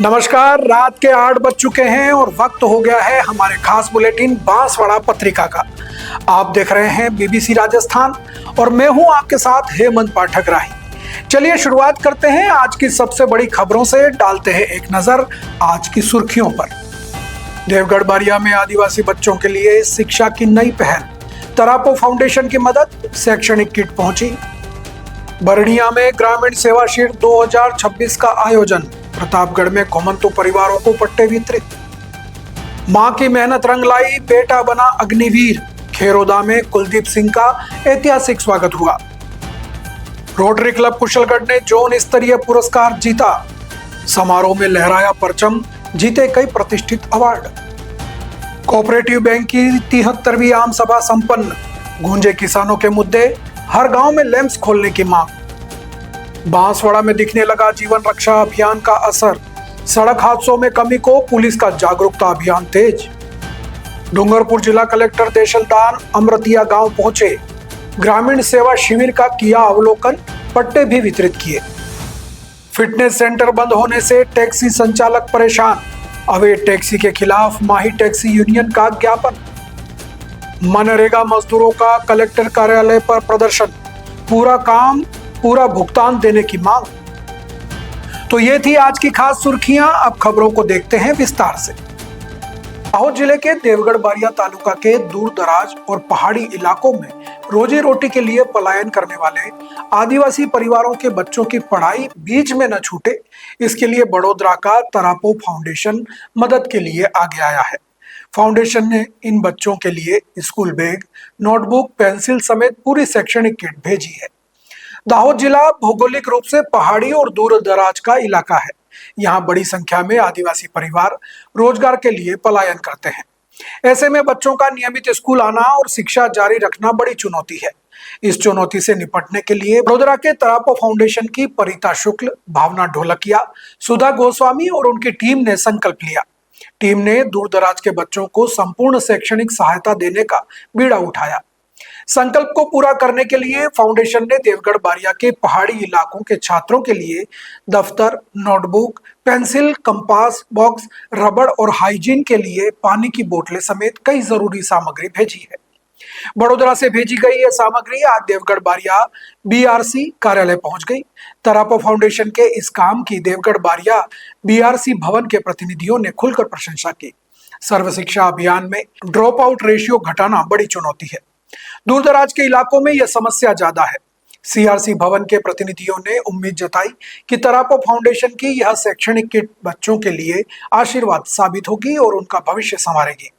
नमस्कार। रात के 8 बज चुके हैं और वक्त हो गया है हमारे खास बुलेटिन बांसवाड़ा पत्रिका का। आप देख रहे हैं बीबीसी राजस्थान और मैं हूं आपके साथ हेमंत पाठक राही। चलिए शुरुआत करते हैं आज की सबसे बड़ी खबरों से। डालते हैं एक नजर आज की सुर्खियों पर। देवगढ़ बारिया में आदिवासी बच्चों के लिए शिक्षा की नई पहल, तरापो फाउंडेशन की मदद, शैक्षणिक किट पहुंची। बरड़िया में ग्रामीण सेवा शिविर 2026 का आयोजन, प्रतापगढ़ में घुमंतु परिवारों को पट्टे वितरित। मां की मेहनत रंग लाई, बेटा बना अग्निवीर, खेरोदा में कुलदीप सिंह का ऐतिहासिक स्वागत हुआ। रोटरी क्लब कुशलगढ़ ने जोन स्तरीय पुरस्कार जीता, समारोह में लहराया परचम, जीते कई प्रतिष्ठित अवार्ड। कोऑपरेटिव बैंक की 73वीं आम सभा संपन्न, गूंजे किसानों के मुद्दे, हर गांव में लैंप्स खोलने की मांग। बांसवाड़ा में दिखने लगा जीवन रक्षा अभियान का असर, सड़क हादसों में कमी को पुलिस का जागरूकता अभियान तेज। डूंगरपुर जिला कलेक्टर देशलदान अमृतिया गांव पहुंचे, ग्रामीण सेवा शिविर का किया अवलोकन, पट्टे भी वितरित किए। फिटनेस सेंटर बंद होने से टैक्सी संचालक परेशान, अवैध टैक्सी के खिलाफ माही टैक्सी यूनियन का ज्ञापन। मनरेगा मजदूरों का कलेक्टर कार्यालय पर प्रदर्शन, पूरा काम पूरा भुगतान देने की मांग। तो ये थी आज की खास सुर्खियां। अब खबरों को देखते हैं विस्तार से। दाहोद जिले के देवगढ़ बारिया तालुका के दूर दराज और पहाड़ी इलाकों में रोजी रोटी के लिए पलायन करने वाले आदिवासी परिवारों के बच्चों की पढ़ाई बीच में न छूटे, इसके लिए बड़ोदरा का तरापो फाउंडेशन मदद के लिए आगे आया है। फाउंडेशन ने इन बच्चों के लिए स्कूल बैग, नोटबुक, पेंसिल समेत पूरी शैक्षणिक किट भेजी है। दाहोद जिला भौगोलिक रूप से पहाड़ी और दूर दराज का इलाका है। यहाँ बड़ी संख्या में आदिवासी परिवार रोजगार के लिए पलायन करते हैं। ऐसे में बच्चों का नियमित स्कूल आना और शिक्षा जारी रखना बड़ी चुनौती है। इस चुनौती से निपटने के लिए बड़ोदरा के तरापो फाउंडेशन की परिता शुक्ल, भावना ढोलकिया, सुधा गोस्वामी और उनकी टीम ने संकल्प लिया। टीम ने दूर दराज के बच्चों को संपूर्ण शैक्षणिक सहायता देने का बीड़ा उठाया। संकल्प को पूरा करने के लिए फाउंडेशन ने देवगढ़ बारिया के पहाड़ी इलाकों के छात्रों के लिए दफ्तर, नोटबुक, पेंसिल, कंपास बॉक्स, रबड़ और हाइजीन के लिए पानी की बोतलें समेत कई जरूरी सामग्री भेजी है। बड़ोदरा से भेजी गई यह सामग्री आज देवगढ़ बारिया बीआरसी कार्यालय पहुंच गई। तरापो फाउंडेशन के इस काम की देवगढ़ बारिया बीआरसी भवन के प्रतिनिधियों ने खुलकर प्रशंसा की। सर्व शिक्षा अभियान में ड्रॉप आउट रेशियो घटाना बड़ी चुनौती है। दूर दराज के इलाकों में यह समस्या ज्यादा है। सीआरसी भवन के प्रतिनिधियों ने उम्मीद जताई कि तरापो फाउंडेशन की यह शैक्षणिक किट बच्चों के लिए आशीर्वाद साबित होगी और उनका भविष्य संवारेगी।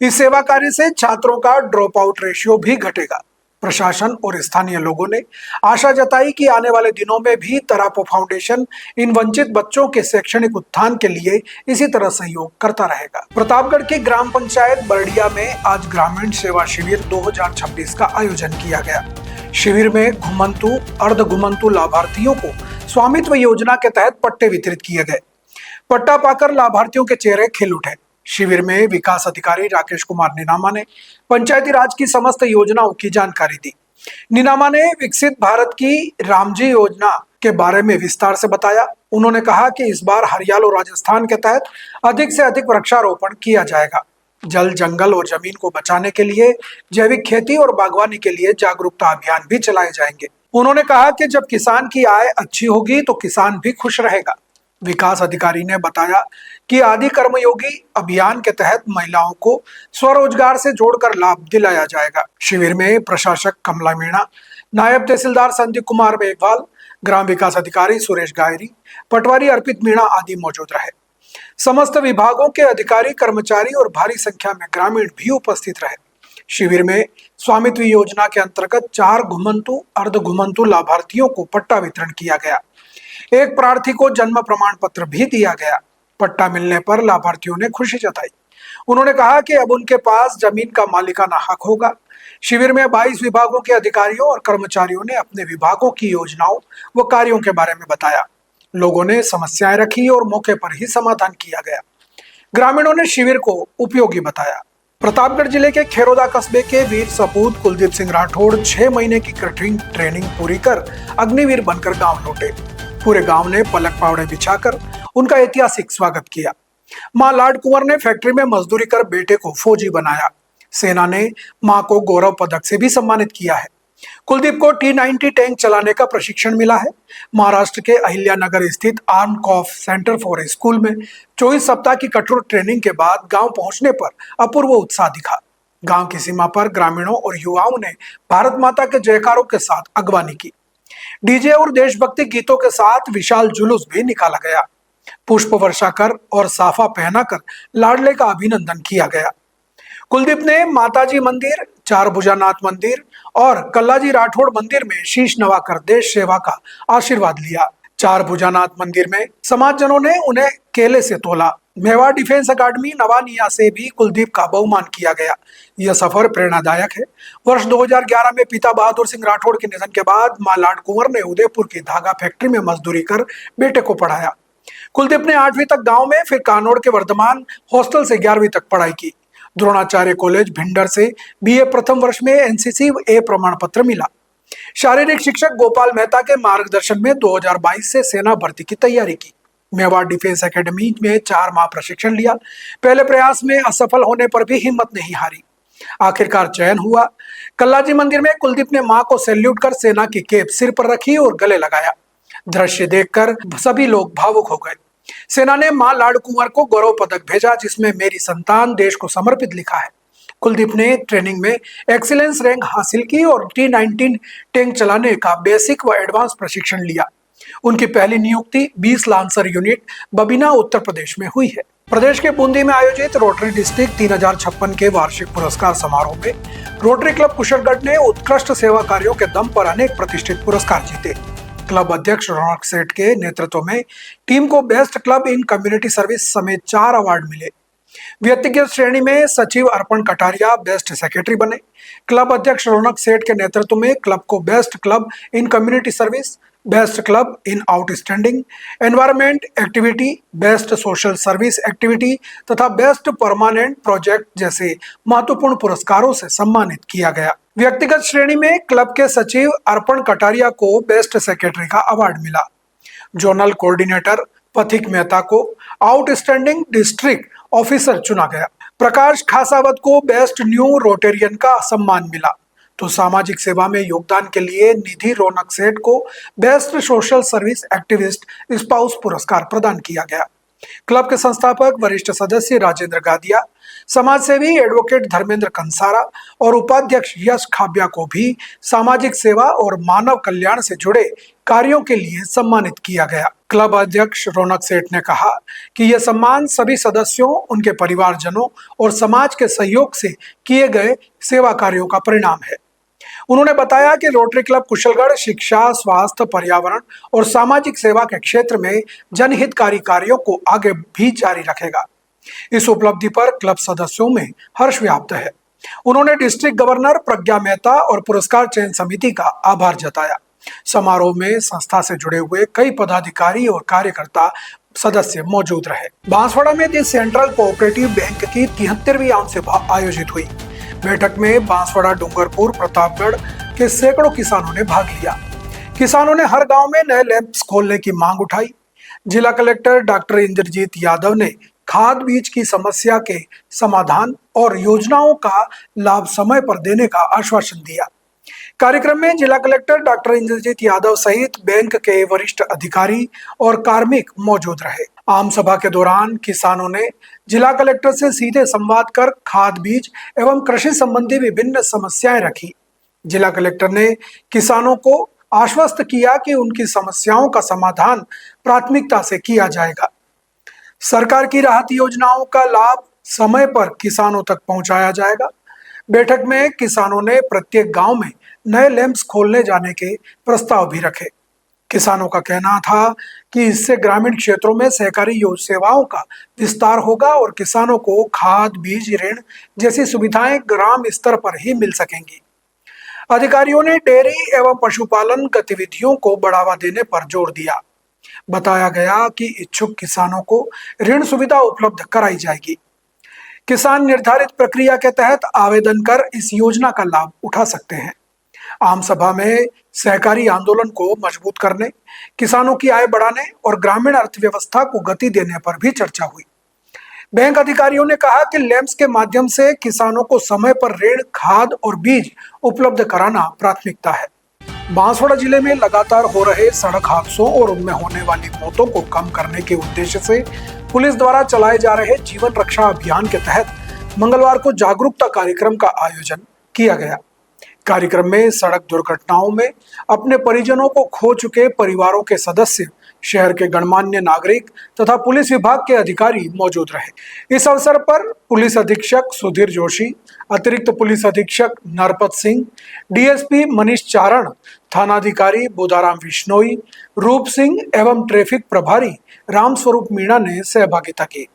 इस सेवा कार्य से छात्रों का ड्रॉप आउट रेशियो भी घटेगा। प्रशासन और स्थानीय लोगों ने आशा जताई कि आने वाले दिनों में भी तरापो फाउंडेशन इन वंचित बच्चों के शैक्षणिक उत्थान के लिए इसी तरह सहयोग करता रहेगा। प्रतापगढ़ की ग्राम पंचायत बरड़िया में आज ग्रामीण सेवा शिविर 2026 का आयोजन किया गया। शिविर में घुमंतु, अर्ध घुमंतु लाभार्थियों को स्वामित्व योजना के तहत पट्टे वितरित किए गए। पट्टा पाकर लाभार्थियों के चेहरे खिल उठे। शिविर में विकास अधिकारी राकेश कुमार नीनामा ने पंचायती राज की समस्त योजनाओं की जानकारी दी। नीनामा ने विकसित भारत की रामजी योजना के बारे में विस्तार से बताया। उन्होंने कहा कि इस बार हरियालो राजस्थान के तहत अधिक से अधिक वृक्षारोपण किया जाएगा। जल, जंगल और जमीन को बचाने के लिए जैविक खेती और बागवानी के लिए जागरूकता अभियान भी चलाए जाएंगे। उन्होंने कहा कि जब किसान की आय अच्छी होगी तो किसान भी खुश रहेगा। विकास अधिकारी ने बताया कि आदि कर्मयोगी अभियान के तहत महिलाओं को स्वरोजगार से जोड़कर लाभ दिलाया जाएगा। शिविर में प्रशासक कमला मीणा, नायब तहसीलदार संदीप कुमार मेघवाल, ग्राम विकास अधिकारी सुरेश गायरी, पटवारी अर्पित मीणा आदि मौजूद रहे। समस्त विभागों के अधिकारी, कर्मचारी और भारी संख्या में ग्रामीण भी उपस्थित रहे। शिविर में स्वामित्व योजना के अंतर्गत 4 घुमंतु, अर्ध घुमंतु लाभार्थियों को पट्टा वितरण किया गया। एक प्रार्थी को जन्म प्रमाण पत्र भी दिया गया। पट्टा मिलने पर लाभार्थियों ने खुशी जताई। उन्होंने कहा कि अब उनके पास जमीन का मालिकाना हक होगा। शिविर में 22 विभागों के अधिकारियों और कर्मचारियों ने अपने विभागों की योजनाओं व कार्यों के बारे में बताया। लोगों ने समस्याएं रखी और मौके पर ही समाधान किया गया। ग्रामीणों ने शिविर को उपयोगी बताया। प्रतापगढ़ जिले के खेरोदा कस्बे के वीर सपूत कुलदीप सिंह राठौड़ 6 महीने की कठिन ट्रेनिंग पूरी कर अग्निवीर बनकर गांव लौटे। पूरे गांव ने पलक पावड़े बिछाकर उनका ऐतिहासिक स्वागत किया। मां लाड कुंवर ने फैक्ट्री में मजदूरी कर बेटे को फौजी बनाया। सेना ने मां को गौरव पदक से भी सम्मानित किया है। कुलदीप को T-90 टैंक चलाने का प्रशिक्षण मिला है। महाराष्ट्र के अहिल्यानगर स्थित arm corps centre for school में 24 सप्ताह की कठोर ट्रेनिंग के बाद गांव पहुंचने पर अपूर्व उत्साह दिखा। गांव की सीमा पर ग्रामीणों और युवाओं ने भारत माता के जयकारों के साथ अगवानी की। डीजे और देशभक्ति गीतों के साथ विशाल जुलूस भी निकाला गया। पुष्प वर्षा कर और साफा पहनाकर लाडले का अभिनंदन किया गया। कुलदीप ने माताजी मंदिर, चार भुजानाथ मंदिर और कल्लाजी राठौड़ मंदिर में शीश नवाकर देश सेवा का आशीर्वाद लिया। चार भुजानाथ मंदिर में समाजजनों ने उन्हें केले से तोला। मेवाड़ डिफेंस अकादमी नवानिया से भी कुलदीप का बहुमान किया गया। यह सफर प्रेरणादायक है। वर्ष 2011 में पिता बहादुर सिंह राठौड़ के निधन के बाद मां लाड कुंवर ने उदयपुर की धागा फैक्ट्री में मजदूरी कर बेटे को पढ़ाया। कुलदीप ने 8वीं तक गांव में, फिर कानौड़ के वर्धमान हॉस्टल से 11वीं तक पढ़ाई की। द्रोणाचार्य कॉलेज भिंडर से बीए प्रथम वर्ष में एनसीसी ए प्रमाण पत्र मिला। शारीरिक शिक्षक गोपाल मेहता के मार्गदर्शन में 2022 से सेना भर्ती की तैयारी की। मेवाड़ डिफेंस एकेडमी में 4 माह प्रशिक्षण लिया। पहले प्रयास में असफल होने पर भी हिम्मत नहीं हारी। आखिरकार चयन हुआ। कल्लाजी मंदिर में कुलदीप ने मां को सैल्यूट कर सेना की कैप सिर पर रखी और गले लगाया। दृश्य देखकर सभी लोग भावुक हो गए। सेना ने मां लाड कुंवर को गौरव पदक भेजा, जिसमें मेरी संतान देश को समर्पित लिखा है। कुलदीप ने ट्रेनिंग में एक्सीलेंस रैंक हासिल की और T-19 टैंक चलाने का बेसिक व एडवांस प्रशिक्षण लिया। उनकी पहली नियुक्ति 20 लांसर यूनिट बबीना उत्तर प्रदेश में हुई है। प्रदेश के बूंदी में आयोजित रोटरी डिस्ट्रिक्ट 3056 के वार्षिक पुरस्कार समारोह में रोटरी क्लब कुशलगढ़ ने उत्कृष्ट सेवा कार्यों के दम पर अनेक प्रतिष्ठित पुरस्कार जीते। क्लब अध्यक्ष रौनक सेठ के नेतृत्व में टीम को best club in community service समेत 4 अवार्ड मिले। व्यक्तिगत श्रेणी में सचिव अर्पण कटारिया बेस्ट सेक्रेटरी बने। क्लब अध्यक्ष रौनक सेठ के नेतृत्व में क्लब को best club in community service, best club in outstanding environment activity, best social service activity तथा बेस्ट परमानेंट प्रोजेक्ट जैसे महत्वपूर्ण पुरस्कारों से सम्मानित किया गया। व्यक्तिगत श्रेणी में क्लब के सचिव अर्पण कटारिया को बेस्ट सेक्रेटरी का अवार्ड मिला। जोनल कोऑर्डिनेटर पथिक मेहता को आउटस्टैंडिंग डिस्ट्रिक्ट ऑफिसर चुना गया। प्रकाश खासावत को बेस्ट न्यू रोटेरियन का सम्मान मिला। तो सामाजिक सेवा में योगदान के लिए निधि रौनक सेठ को best social service activist spouse पुरस्कार प्रदान किया गया। क्लब के संस्थापक वरिष्ठ सदस्य राजेंद्र गादिया, समाजसेवी एडवोकेट धर्मेंद्र कंसारा और उपाध्यक्ष यश खाबिया को भी सामाजिक सेवा और मानव कल्याण से जुड़े कार्यों के लिए सम्मानित किया गया। क्लब अध्यक्ष रौनक सेठ ने कहा कि यह सम्मान सभी सदस्यों, उनके परिवारजनों और समाज के सहयोग से किए गए सेवा कार्यों का परिणाम है। उन्होंने बताया कि रोटरी क्लब कुशलगढ़ शिक्षा, स्वास्थ्य, पर्यावरण और सामाजिक सेवा के क्षेत्र में जनहितकारी कार्यों को आगे भी जारी रखेगा। इस उपलब्धि पर क्लब सदस्यों में हर्ष व्याप्त है। उन्होंने डिस्ट्रिक्ट गवर्नर प्रज्ञा मेहता और पुरस्कार चयन समिति का आभार जताया। समारोह में संस्था से जुड़े हुए कई पदाधिकारी और कार्यकर्ता सदस्य मौजूद रहे। बांसवाड़ा में दी सेंट्रल कोऑपरेटिव बैंक की 73वीं आम सभा आयोजित हुई। बैठक में बांसवाड़ा, डूंगरपुर, प्रतापगढ़ के सैकड़ों किसानों ने भाग लिया। किसानों ने हर गांव में नए लैंप्स खोलने की मांग उठाई। जिला कलेक्टर डॉक्टर इंद्रजीत यादव ने खाद बीज की समस्या के समाधान और योजनाओं का लाभ समय पर देने का आश्वासन दिया। कार्यक्रम में जिला कलेक्टर डॉक्टर इंद्रजीत यादव सहित बैंक के वरिष्ठ अधिकारी और कार्मिक मौजूद रहे। आम सभा के दौरान किसानों ने जिला कलेक्टर से सीधे संवाद कर खाद बीज एवं कृषि संबंधी विभिन्न समस्याएं रखी। जिला कलेक्टर ने किसानों को आश्वस्त किया कि उनकी समस्याओं का समाधान प्राथमिकता से किया जाएगा। सरकार की राहत योजनाओं का लाभ समय पर किसानों तक पहुंचाया जाएगा। बैठक में किसानों ने प्रत्येक गांव में नए लैंप्स खोलने जाने के प्रस्ताव भी रखे। किसानों का कहना था कि इससे ग्रामीण क्षेत्रों में सहकारी सेवाओं का विस्तार होगा और किसानों को खाद, बीज, ऋण जैसी सुविधाएं ग्राम स्तर पर ही मिल सकेंगी। अधिकारियों ने डेयरी एवं पशुपालन गतिविधियों को बढ़ावा देने पर जोर दिया। बताया गया कि इच्छुक किसानों को ऋण सुविधा उपलब्ध कराई जाएगी। किसान निर्धारित प्रक्रिया के तहत आवेदन कर इस योजना का लाभ उठा सकते हैं। आम सभा में सहकारी आंदोलन को मजबूत करने, किसानों की आय बढ़ाने और ग्रामीण अर्थव्यवस्था को गति देने पर भी चर्चा हुई। बैंक अधिकारियों ने कहा कि लैंप्स के माध्यम से किसानों को समय पर ऋण, खाद और बीज उपलब्ध कराना प्राथमिकता है। बांसवाड़ा जिले में लगातार हो रहे सड़क हादसों और उनमें होने वाली मौतों को कम करने के उद्देश्य से पुलिस द्वारा चलाए जा रहे जीवन रक्षा अभियान के तहत मंगलवार को जागरूकता कार्यक्रम का आयोजन किया गया। कार्यक्रम में सड़क दुर्घटनाओं में अपने परिजनों को खो चुके परिवारों के सदस्य, शहर के गणमान्य नागरिक तथा पुलिस विभाग के अधिकारी मौजूद रहे। इस अवसर पर पुलिस अधीक्षक सुधीर जोशी, अतिरिक्त पुलिस अधीक्षक नरपत सिंह, डीएसपी मनीष चारण, थानाधिकारी बोधाराम विश्नोई, रूप सिंह एवं ट्रैफिक प्रभारी रामस्वरूप मीणा ने सहभागिता की।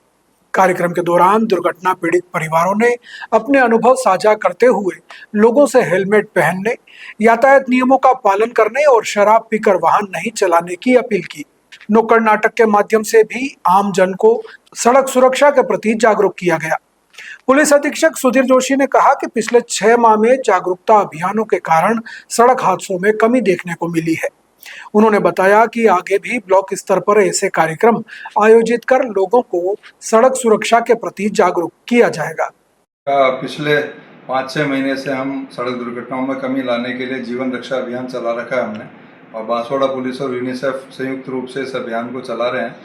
कार्यक्रम के दौरान दुर्घटना पीड़ित परिवारों ने अपने अनुभव साझा करते हुए लोगों से हेलमेट पहनने, यातायात नियमों का पालन करने और शराब पीकर वाहन नहीं चलाने की अपील की। नुक्कड़ नाटक के माध्यम से भी आम जन को सड़क सुरक्षा के प्रति जागरूक किया गया। पुलिस अधीक्षक सुधीर जोशी ने कहा कि पिछले 6 माह में जागरूकता अभियानों के कारण सड़क हादसों में कमी देखने को मिली है। उन्होंने बताया कि आगे भी ब्लॉक स्तर पर ऐसे कार्यक्रम आयोजित कर लोगों को सड़क सुरक्षा के प्रति जागरूक किया जाएगा। पिछले 5-6 महीने से हम सड़क दुर्घटनाओं में कमी लाने के लिए जीवन रक्षा अभियान चला रखा है हमने, और बांसवाड़ा पुलिस और यूनिसेफ संयुक्त रूप से इस अभियान को चला रहे हैं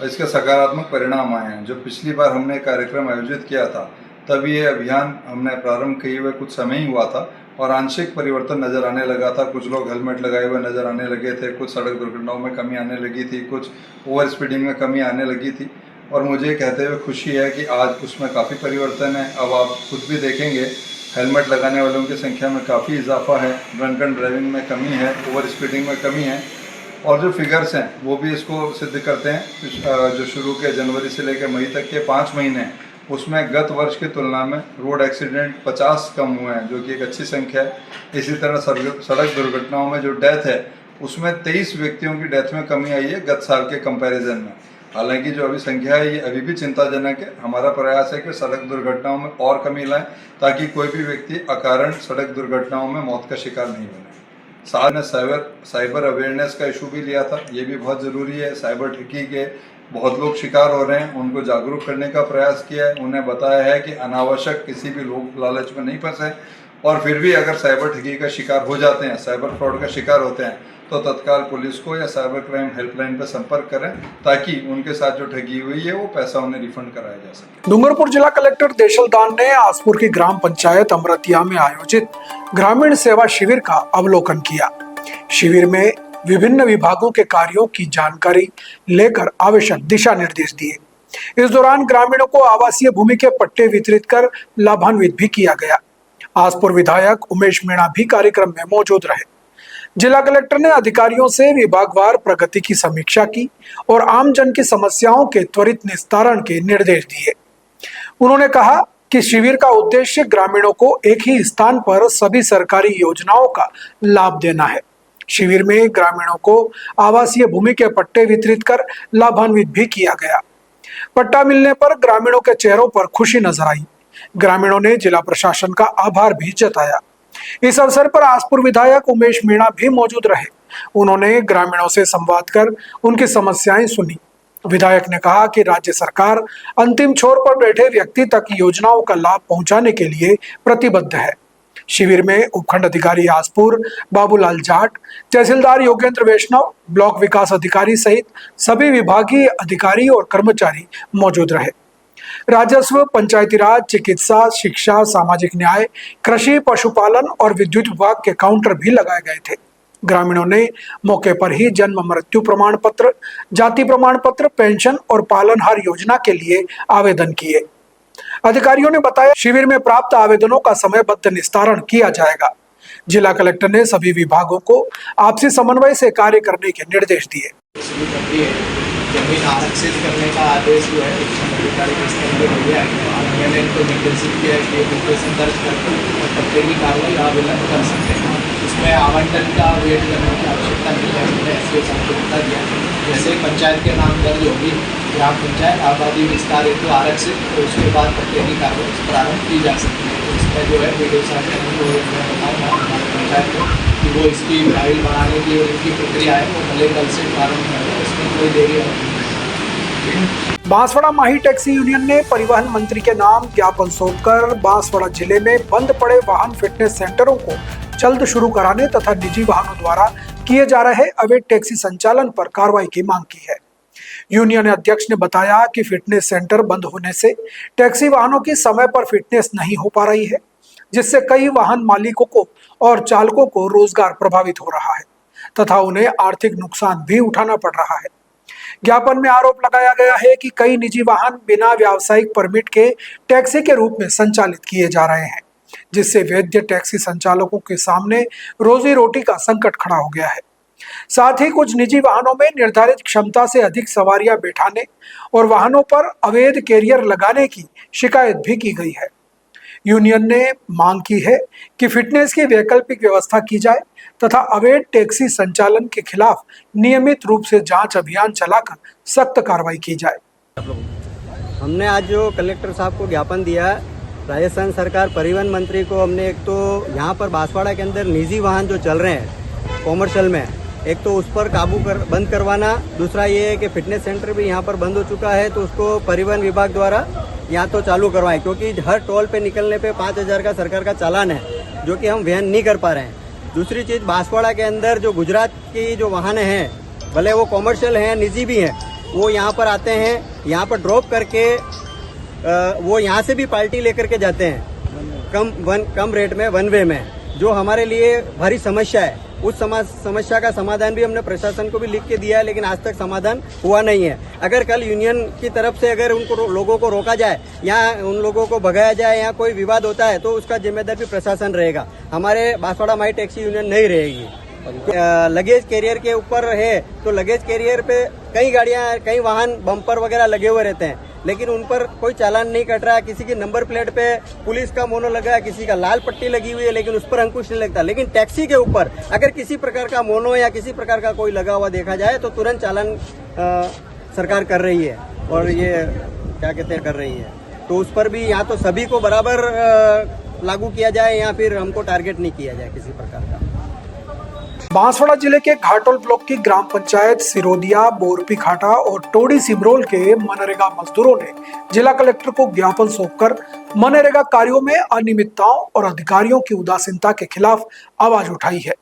और इसके सकारात्मक परिणाम आए हैं। जो पिछली बार हमने कार्यक्रम आयोजित किया था तब ये अभियान हमने प्रारंभ किए हुए कुछ समय ही हुआ था और आंशिक परिवर्तन नज़र आने लगा था। कुछ लोग हेलमेट लगाए हुए नज़र आने लगे थे, कुछ सड़क दुर्घटनाओं में कमी आने लगी थी, कुछ ओवर स्पीडिंग में कमी आने लगी थी। और मुझे कहते हुए खुशी है कि आज उसमें काफ़ी परिवर्तन है। अब आप खुद भी देखेंगे हेलमेट लगाने वालों की संख्या में काफ़ी इजाफा है, ड्रंक एंड ड्राइविंग में कमी है, ओवर स्पीडिंग में कमी है। और जो फिगर्स हैं वो भी इसको सिद्ध करते हैं। जो शुरू के जनवरी से लेकर मई तक के 5 महीने हैं उसमें गत वर्ष की तुलना में रोड एक्सीडेंट 50 कम हुए हैं, जो कि एक अच्छी संख्या है। इसी तरह सड़क दुर्घटनाओं में जो डेथ है उसमें 23 व्यक्तियों की डेथ में कमी आई है गत साल के कंपैरिजन में। हालांकि जो अभी संख्या है ये अभी भी चिंताजनक है। हमारा प्रयास है कि सड़क दुर्घटनाओं में और कमी लाएं ताकि कोई भी व्यक्ति अकारण सड़क दुर्घटनाओं में मौत का शिकार नहीं बने। साथ में साइबर अवेयरनेस का इशू भी लिया था, ये भी बहुत ज़रूरी है। साइबर ठगी के बहुत लोग शिकार हो रहे हैं, उनको जागरूक करने का प्रयास किया है। उन्हें बताया है कि अनावश्यक किसी भी लोभ लालच में नहीं फंसे, और फिर भी अगर साइबर ठगी का शिकार हो जाते हैं, साइबर फ्रॉड का शिकार होते हैं, तो तत्काल पुलिस को या साइबर क्राइम हेल्पलाइन पर संपर्क करें ताकि उनके साथ जो ठगी हुई है वो पैसा उन्हें रिफंड कराया जा सके। डूंगरपुर जिला कलेक्टर देशलदान ने आसपुर की ग्राम पंचायत अमरतिया में आयोजित ग्रामीण सेवा शिविर का अवलोकन किया। शिविर में विभिन्न विभागों के कार्यों की जानकारी लेकर आवश्यक दिशा निर्देश दिए। इस दौरान ग्रामीणों को आवासीय भूमि के पट्टे वितरित कर लाभान्वित भी किया गया। आसपुर विधायक उमेश मीणा भी कार्यक्रम में मौजूद रहे। जिला कलेक्टर ने अधिकारियों से विभागवार प्रगति की समीक्षा की और आम जन की समस्याओं के त्वरित निस्तारण के निर्देश दिए। उन्होंने कहा कि शिविर का उद्देश्य ग्रामीणों को एक ही स्थान पर सभी सरकारी योजनाओं का लाभ देना है। शिविर में ग्रामीणों को आवासीय भूमि के पट्टे वितरित कर लाभान्वित भी किया गया। पट्टा मिलने पर ग्रामीणों के चेहरों पर खुशी नजर आई। ग्रामीणों ने जिला प्रशासन का आभार भी जताया। इस अवसर पर आसपुर विधायक उमेश मीणा भी मौजूद रहे। उन्होंने ग्रामीणों से संवाद कर उनकी समस्याएं सुनी। विधायक ने कहा कि राज्य सरकार अंतिम छोर पर बैठे व्यक्ति तक योजनाओं का लाभ पहुंचाने के लिए प्रतिबद्ध है। शिविर में उपखंड अधिकारी आसपुर बाबूलाल जाट, तहसीलदार योगेंद्र वैष्णव, ब्लॉक विकास अधिकारी सहित सभी विभागीय अधिकारी और कर्मचारी मौजूद रहे। राजस्व, पंचायती राज, चिकित्सा, शिक्षा, सामाजिक न्याय, कृषि, पशुपालन और विद्युत विभाग के काउंटर भी लगाए गए थे। ग्रामीणों ने मौके पर ही जन्म मृत्यु प्रमाण पत्र, जाति प्रमाण पत्र, पेंशन और पालनहार योजना के लिए आवेदन किए। अधिकारियों ने बताया शिविर में प्राप्त आवेदनों का समयबद्ध निस्तारण किया जाएगा। जिला कलेक्टर ने सभी विभागों को आपसी समन्वय से कार्य करने के निर्देश दिए। जमीन आरक्षित करने का आदेश जो है अधिकारी के स्तर पर हो गया है। मैंने इनको निर्देशित किया है कि एप्लीकेशन दर्ज करके और पट्टे की कार्रवाई आवेदन कर सकते हैं। इसमें आवंटन का वेट करने की आवश्यकता नहीं है। हमने एसडीओ साहब को बता दिया, जैसे पंचायत के नाम दर्ज होगी ग्राम पंचायत आबादी विस्तार हेतु आरक्षित, तो उसके बाद प्रत्येक कार्रवाई प्रारंभ की जा सकती है। तो इसमें जो है वीडियो साहब ने बताया हमारे पंचायत को कि वो इसकी फाइल बनाने की और इनकी प्रक्रिया है वो भले कल से प्रारंभ करें, इसमें कोई देरी नहीं। बांसवाड़ा माही टैक्सी यूनियन ने परिवहन मंत्री के नाम ज्ञापन सौंपकर बांसवाड़ा जिले में बंद पड़े वाहन फिटनेस सेंटरों को जल्द शुरू कराने तथा निजी वाहनों द्वारा किए जा रहे अवैध टैक्सी संचालन पर कार्रवाई की मांग की है। यूनियन अध्यक्ष ने बताया कि फिटनेस सेंटर बंद होने से टैक्सी वाहनों की समय पर फिटनेस नहीं हो पा रही है, जिससे कई वाहन मालिकों को और चालकों को रोजगार प्रभावित हो रहा है तथा उन्हें आर्थिक नुकसान भी उठाना पड़ रहा है। ज्ञापन में आरोप लगाया गया है कि कई निजी वाहन बिना व्यावसायिक परमिट के टैक्सी के रूप में संचालित किए जा रहे हैं, जिससे वैध टैक्सी संचालकों के सामने रोजी रोटी का संकट खड़ा हो गया है। साथ ही कुछ निजी वाहनों में निर्धारित क्षमता से अधिक सवारियां बैठाने और वाहनों पर अवैध कैरियर लगाने की शिकायत भी की गई है। यूनियन ने मांग की है कि फिटनेस की वैकल्पिक व्यवस्था की जाए तथा अवैध टैक्सी संचालन के खिलाफ नियमित रूप से जांच अभियान चलाकर सख्त कार्रवाई की जाए। हमने आज जो कलेक्टर साहब को ज्ञापन दिया, राजस्थान सरकार परिवहन मंत्री को हमने एक तो यहाँ पर बांसवाड़ा के अंदर निजी वाहन जो चल रहे हैं कॉमर्शियल में, एक तो उस पर बंद करवाना, दूसरा ये है कि फिटनेस सेंटर भी यहाँ पर बंद हो चुका है तो उसको परिवहन विभाग द्वारा यहाँ तो चालू करवाएं, क्योंकि हर टोल पे निकलने पे 5,000 का सरकार का चालान है जो कि हम वहन नहीं कर पा रहे हैं। दूसरी चीज़, बांसवाड़ा के अंदर जो गुजरात की जो वाहन हैं, भले वो कॉमर्शियल हैं निजी भी हैं, वो यहाँ पर आते हैं, यहाँ पर ड्रॉप करके वो यहाँ से भी पार्टी लेकर के जाते हैं कम रेट में वन वे में, जो हमारे लिए भारी समस्या है। उस समस्या का समाधान भी हमने प्रशासन को भी लिख के दिया है, लेकिन आज तक समाधान हुआ नहीं है। अगर कल यूनियन की तरफ से अगर उनको लोगों को रोका जाए या उन लोगों को भगाया जाए या कोई विवाद होता है तो उसका जिम्मेदार भी प्रशासन रहेगा, हमारे बांसवाड़ा माही टैक्सी यूनियन नहीं रहेगी। लगेज कैरियर के ऊपर है तो लगेज कैरियर पे कई वाहन बम्पर वगैरह लगे हुए रहते हैं, लेकिन उन पर कोई चालान नहीं कट रहा है। किसी की नंबर प्लेट पे पुलिस का मोनो लगा है, किसी का लाल पट्टी लगी हुई है, लेकिन उस पर अंकुश नहीं लगता। लेकिन टैक्सी के ऊपर अगर किसी प्रकार का मोनो या किसी प्रकार का कोई लगा हुआ देखा जाए तो तुरंत चालान सरकार कर रही है और ये क्या कहते हैं कर रही है। तो उस पर भी या तो सभी को बराबर लागू किया जाए या फिर हमको टारगेट नहीं किया जाए किसी प्रकार का। बांसवाड़ा जिले के घाटोल ब्लॉक की ग्राम पंचायत सिरोदिया, बोरपी खाटा और टोडी सिमरोल के मनरेगा मजदूरों ने जिला कलेक्टर को ज्ञापन सौंपकर मनरेगा कार्यों में अनियमितताओं और अधिकारियों की उदासीनता के खिलाफ आवाज उठाई है।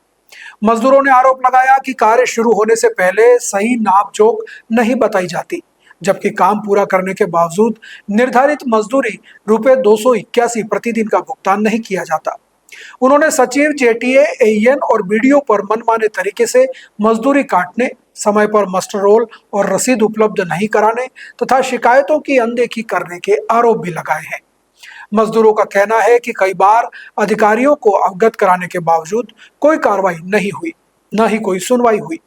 मजदूरों ने आरोप लगाया कि कार्य शुरू होने से पहले सही नापजोख नहीं बताई जाती, जबकि काम पूरा करने के बावजूद निर्धारित मजदूरी ₹281 प्रतिदिन का भुगतान नहीं किया जाता। उन्होंने सचिव, जेटीए, एईएन और बीडीओ पर मनमाने तरीके से मजदूरी काटने, समय पर मास्टर रोल और रसीद उपलब्ध नहीं कराने तथा शिकायतों की अनदेखी करने के आरोप भी लगाए हैं। मजदूरों का कहना है कि कई बार अधिकारियों को अवगत कराने के बावजूद कोई कार्रवाई नहीं हुई, न ही कोई सुनवाई हुई।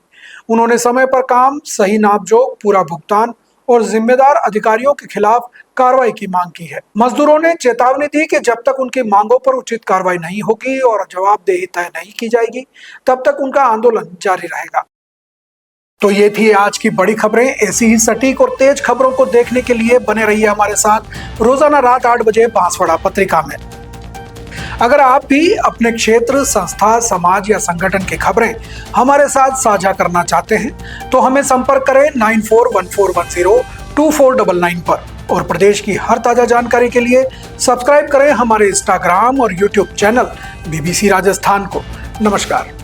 उन्होंने समय पर काम, सही नापजोख, पूरा भुगतान और जिम्मेदार अधिकारियों के खिलाफ कार्रवाई की मांग की है। मजदूरों ने चेतावनी दी कि जब तक उनकी मांगों पर उचित कार्रवाई नहीं होगी और जवाबदेही तय नहीं की जाएगी, तब तक उनका आंदोलन जारी रहेगा। तो ये थी आज की बड़ी खबरें। ऐसी ही सटीक और तेज खबरों को देखने के लिए बने रहिए हमारे साथ रोजाना रात 8 बजे बांसवाड़ा पत्रिका में। अगर आप भी अपने क्षेत्र, संस्था, समाज या संगठन की खबरें हमारे साथ साझा करना चाहते हैं तो हमें संपर्क करें 9414102499 पर और प्रदेश की हर ताजा जानकारी के लिए सब्सक्राइब करें हमारे इंस्टाग्राम और यूट्यूब चैनल BBC राजस्थान को। नमस्कार।